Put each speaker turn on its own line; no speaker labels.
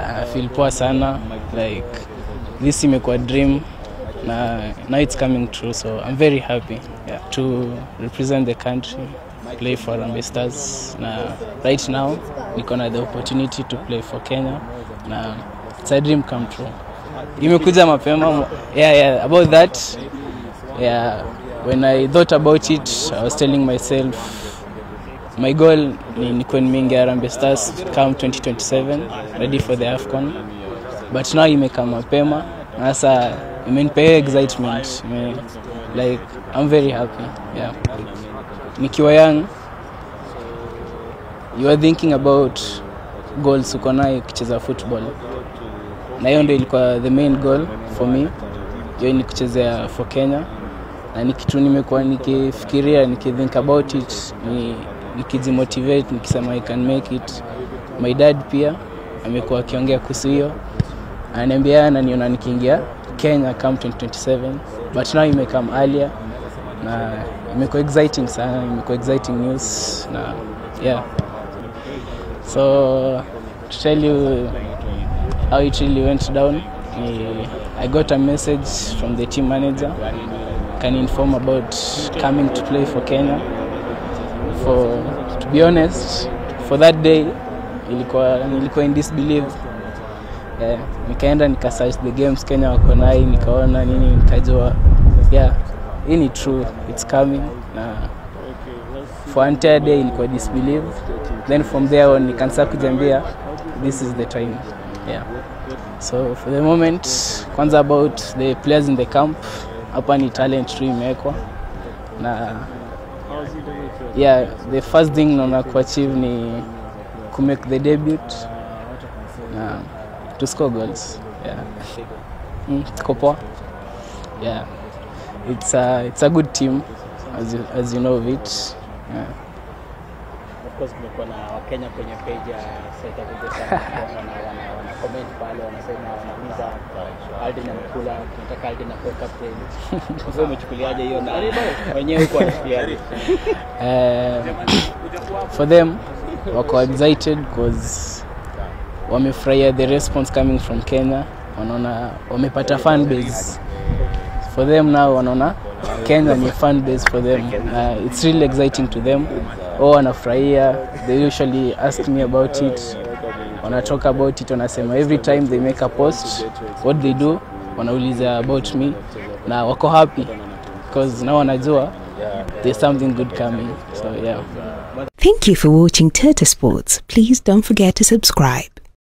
I feel poa sana, like this imekuwa dream na now it's coming true, so I'm very happy to represent the country, play for Harambee Stars. Na right now niko na the opportunity to play for Kenya na it's a dream come true. Imekuja mapema. About that, when I thought about it, I was telling myself my goal ni kuingia Harambee Stars come 2027, ready for the AFCON. But now imeka mapema. Sasa imenipea excitement. Like I'm very happy. Nikiwa young, you are thinking about goals uko nayo kucheza football. Na hiyo ndio ilikuwa the main goal for me. Hiyo ni kuchezea for Kenya. Na ni kitu nimekuwa nikifikiria, think about it, nikijimotivate, nikisema I can make it. My dad pia amekuwa akiongea kuhusu hiyo. Ananiambia niona nikiingia Kenya come 2027, but now it come earlier. Na imekuwa exciting sana, imekuwa exciting news na So to tell you how it really went down, I got a message from the team manager, can inform about coming to play for Kenya. To be honest, for that day, nilikuwa in disbelief. Nikaenda nikasearch the games Kenya wako nayo, nikaona nini, nikajua hii ni true, it's coming. Na for entire day ilikuwa disbelief. Then from there on nikaanza kujiambia this is the time. So for the moment, kwanza about the players in the camp, hapa ni talent tu imewekwa. Na the first thing naona kuachieve ni to make the debut na to score goals. Kopo. It's a good team as you know of it.
Of course kumekuwa na Wakenya kwenye page ya Saita Vijay wana comment pale, wanasema wanauliza Aldin amekula, tunataka Aldin akuwe captain. Wewe umechukuliaje hiyo na wenyewe uko anafikiaje?
For them wako excited because wamefurahia the response coming from Kenya. Wanaona wamepata fan base. For them now wanaona Kenya ni fan base for them. It's really exciting to them. Wanafurahia. They usually ask me about it. Wana talk about it, wanasema every time they make a post, what they do, wanauliza about me. Na wako happy because now wanajua there's something good coming. So
Thank you for watching Turtle Sports. Please don't forget to subscribe.